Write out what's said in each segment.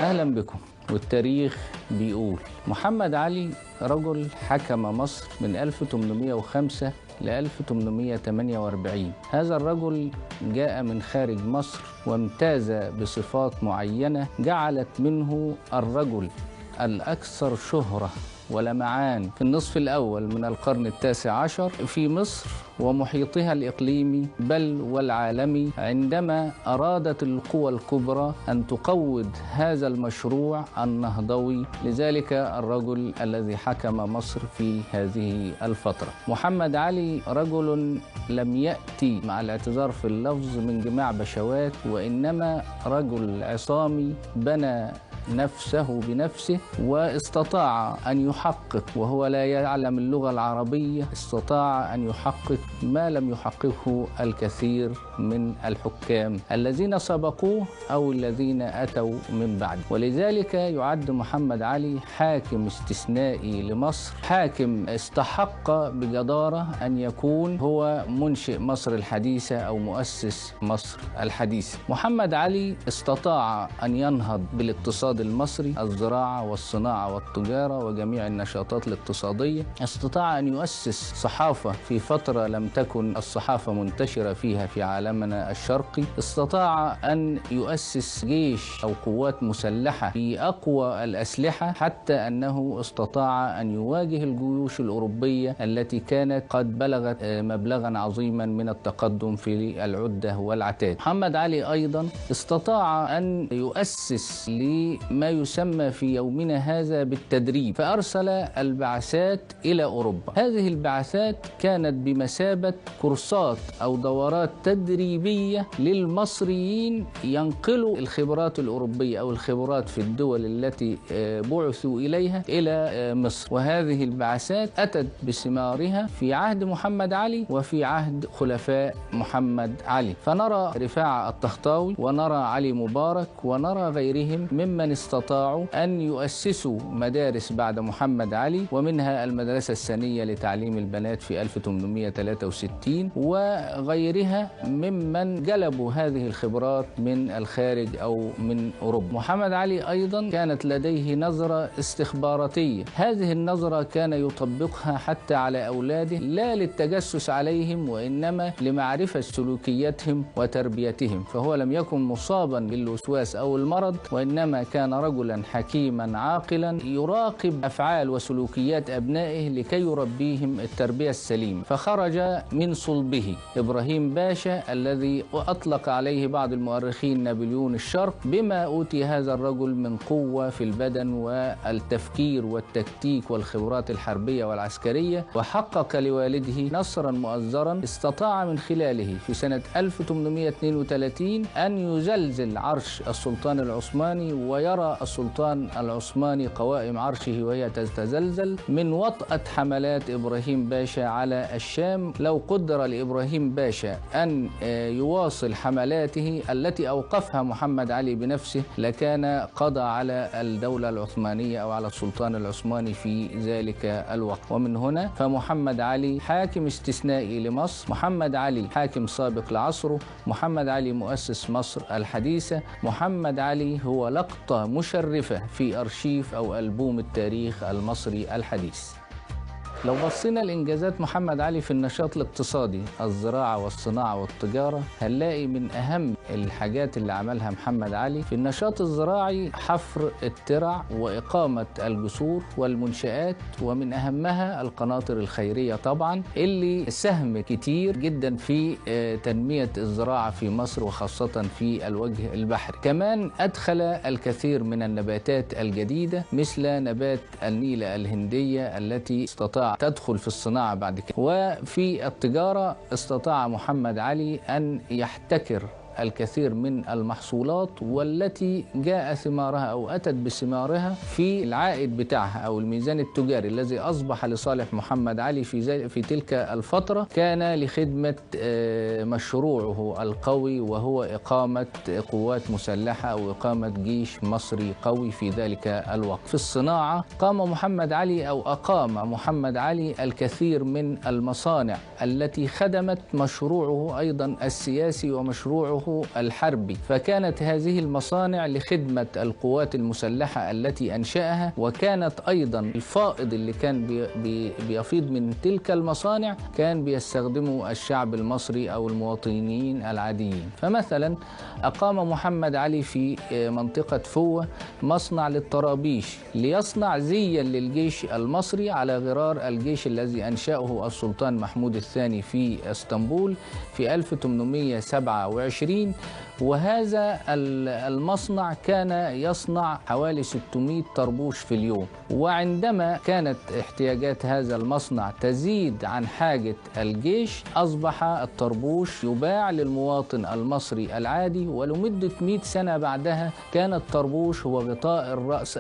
أهلا بكم. والتاريخ بيقول محمد علي رجل حكم مصر من 1805 ل 1848. هذا الرجل جاء من خارج مصر وامتاز بصفات معينة جعلت منه الرجل الأكثر شهرة ولمعان في النصف الأول من القرن التاسع عشر في مصر ومحيطها الإقليمي بل والعالمي، عندما أرادت القوى الكبرى أن تقوض هذا المشروع النهضوي لذلك الرجل الذي حكم مصر في هذه الفترة. محمد علي رجل لم يأتي مع الاعتذار في اللفظ من جماع بشوات، وإنما رجل عصامي بنى نفسه بنفسه واستطاع أن يحقق، وهو لا يعلم اللغة العربية، استطاع أن يحقق ما لم يحققه الكثير من الحكام الذين سبقوه أو الذين أتوا من بعد. ولذلك يعد محمد علي حاكم استثنائي لمصر، حاكم استحق بجدارة أن يكون هو منشئ مصر الحديثة أو مؤسس مصر الحديثة. محمد علي استطاع أن ينهض بالاقتصاد المصري، الزراعة والصناعة والتجارة وجميع النشاطات الاقتصادية. استطاع أن يؤسس صحافة في فترة لم تكن الصحافة منتشرة فيها في عالمنا الشرقي. استطاع أن يؤسس جيش أو قوات مسلحة بأقوى الأسلحة، حتى أنه استطاع أن يواجه الجيوش الأوروبية التي كانت قد بلغت مبلغا عظيما من التقدم في العدة والعتاد. محمد علي أيضا استطاع أن يؤسس لما يسمى في يومنا هذا بالتدريب، فأرسل البعثات إلى أوروبا. هذه البعثات كانت بمثابة كورسات أو دورات تدريبية للمصريين ينقلوا الخبرات الأوروبية أو الخبرات في الدول التي بعثوا إليها إلى مصر. وهذه البعثات أتت بثمارها في عهد محمد علي وفي عهد خلفاء محمد علي، فنرى رفاعة الطهطاوي ونرى علي مبارك ونرى غيرهم ممن استطاعوا أن يؤسسوا مدارس بعد محمد علي، ومنها المدرسة الثانية لتعليم البنات في 1863 وغيرها ممن جلبوا هذه الخبرات من الخارج أو من أوروبا. محمد علي أيضا كانت لديه نظرة استخباراتية، هذه النظرة كان يطبقها حتى على أولاده، لا للتجسس عليهم وإنما لمعرفة سلوكياتهم وتربيتهم، فهو لم يكن مصابا بالوسواس أو المرض، وإنما كان رجلا حكيما عاقلا يراقب أفعال وسلوكيات أبنائه لكي يربيهم التربية السليمة. فخرج من صلبه إبراهيم باشا الذي أطلق عليه بعض المؤرخين نابليون الشرق، بما أوتي هذا الرجل من قوة في البدن والتفكير والتكتيك والخبرات الحربية والعسكرية، وحقق لوالده نصرا مؤزرا استطاع من خلاله في سنة 1832 أن يزلزل عرش السلطان العثماني، ويرى السلطان العثماني قوائم عرشه وهي تتزلزل من وطأة حملات إبراهيم باشا على الشام. لو قدر لإبراهيم باشا أن يواصل حملاته التي أوقفها محمد علي بنفسه لكان قضى على الدولة العثمانية أو على السلطان العثماني في ذلك الوقت. ومن هنا فمحمد علي حاكم استثنائي لمصر، محمد علي حاكم سابق لعصره، محمد علي مؤسس مصر الحديثة، محمد علي هو لقطة مشرفة في أرشيف أو ألبوم التاريخ المصري الحديث. لو بصينا لإنجازات محمد علي في النشاط الاقتصادي، الزراعة والصناعة والتجارة، هنلاقي من أهم الحاجات اللي عملها محمد علي في النشاط الزراعي حفر الترع وإقامة الجسور والمنشآت، ومن أهمها القناطر الخيرية طبعا اللي سهم كتير جدا في تنمية الزراعة في مصر وخاصة في الوجه البحري. كمان أدخل الكثير من النباتات الجديدة مثل نبات النيلة الهندية التي استطاع تدخل في الصناعة بعد كده. وفي التجارة استطاع محمد علي أن يحتكر الكثير من المحصولات والتي جاء ثمارها أو أتت بثمارها في العائد بتاعها أو الميزان التجاري الذي أصبح لصالح محمد علي في تلك الفترة، كان لخدمة مشروعه القوي وهو إقامة قوات مسلحة أو إقامة جيش مصري قوي في ذلك الوقت. في الصناعة قام محمد علي أو أقام محمد علي الكثير من المصانع التي خدمت مشروعه أيضا السياسي ومشروعه تاريخه الحربي، فكانت هذه المصانع لخدمة القوات المسلحة التي أنشأها، وكانت أيضا الفائض اللي كان بيفيض من تلك المصانع كان بيستخدمه الشعب المصري أو المواطنين العاديين. فمثلا أقام محمد علي في منطقة فوة مصنع للطرابيش ليصنع زيا للجيش المصري على غرار الجيش الذي أنشأه السلطان محمود الثاني في اسطنبول في 1827. وهذا المصنع كان يصنع حوالي 600 طربوش في اليوم، وعندما كانت احتياجات هذا المصنع تزيد عن حاجة الجيش أصبح الطربوش يباع للمواطن المصري العادي، ولمدة 100 سنة بعدها كان الطربوش هو غطاء الرأس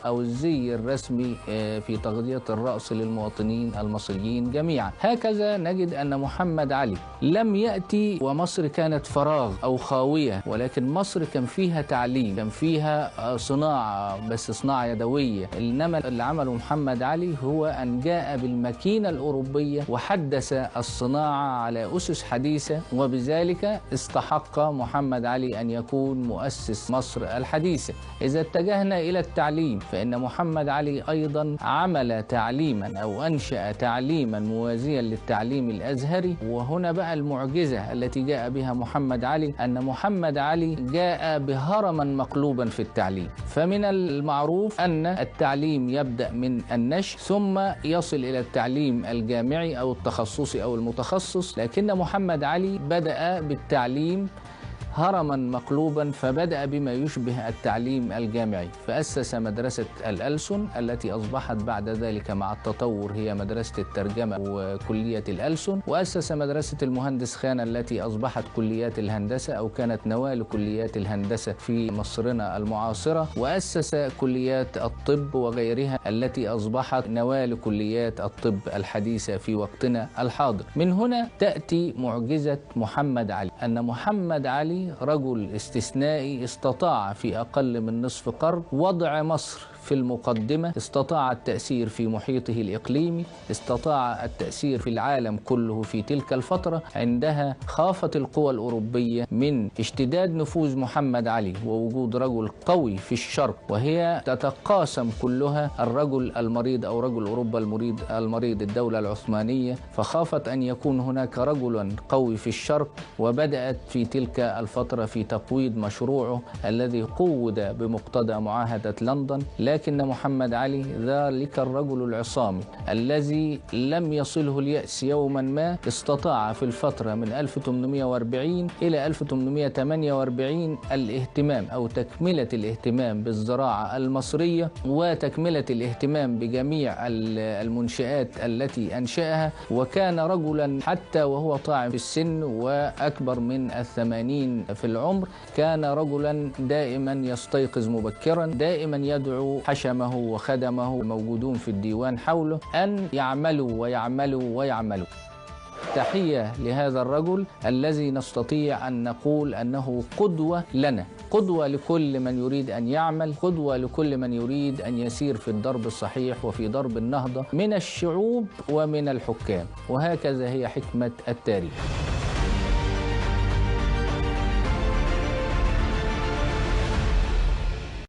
أو الزي الرسمي في تغطية الرأس للمواطنين المصريين جميعا. هكذا نجد أن محمد علي لم يأتي ومصر كانت فراغ أو خاوية، ولكن مصر كان فيها تعليم، كان فيها صناعة، بس صناعة يدوية. إنما اللي عمله محمد علي هو أن جاء بالماكينة الأوروبية وحدث الصناعة على أسس حديثة، وبذلك استحق محمد علي أن يكون مؤسس مصر الحديثة. إذا اتجهنا إلى التعليم فإن محمد علي أيضا عمل تعليما أو أنشأ تعليما موازيا للتعليم الأزهري. وهنا بقى المعجزة التي جاء بها محمد علي، أن محمد علي جاء بهرما مقلوبا في التعليم. فمن المعروف أن التعليم يبدأ من النشء ثم يصل إلى التعليم الجامعي أو التخصصي أو المتخصص، لكن محمد علي بدأ بالتعليم هرما مقلوبا، فبدأ بما يشبه التعليم الجامعي، فأسس مدرسة الألسن التي أصبحت بعد ذلك مع التطور هي مدرسة الترجمة وكلية الألسن، وأسس مدرسة المهندس خان التي أصبحت كليات الهندسة أو كانت نواة لكليات الهندسة في مصرنا المعاصرة، وأسس كليات الطب وغيرها التي أصبحت نواة لكليات الطب الحديثة في وقتنا الحاضر. من هنا تأتي معجزة محمد علي، أن محمد علي رجل استثنائي استطاع في أقل من نصف قرن وضع مصر في المقدمة، استطاع التأثير في محيطه الإقليمي، استطاع التأثير في العالم كله في تلك الفترة. عندها خافت القوى الأوروبية من اشتداد نفوذ محمد علي ووجود رجل قوي في الشرق، وهي تتقاسم كلها الرجل المريض أو رجل أوروبا المريض الدولة العثمانية، فخافت أن يكون هناك رجل قوي في الشرق، وبدأت في تلك الفترة في تقويض مشروعه الذي قوّد بمقتضى معاهدة لندن. لكن محمد علي ذلك الرجل العصامي الذي لم يصله اليأس يوما ما استطاع في الفترة من 1840 إلى 1848 الاهتمام أو تكملة الاهتمام بالزراعة المصرية وتكملة الاهتمام بجميع المنشآت التي أنشأها، وكان رجلا حتى وهو طاعن في السن وأكبر من 80 في العمر، كان رجلا دائما يستيقظ مبكرا، دائما يدعو حشمه وخدمه الموجودون في الديوان حوله أن يعملوا ويعملوا ويعملوا. تحية لهذا الرجل الذي نستطيع أن نقول أنه قدوة لنا، قدوة لكل من يريد أن يعمل، قدوة لكل من يريد أن يسير في الدرب الصحيح وفي درب النهضة من الشعوب ومن الحكام. وهكذا هي حكمة التاريخ.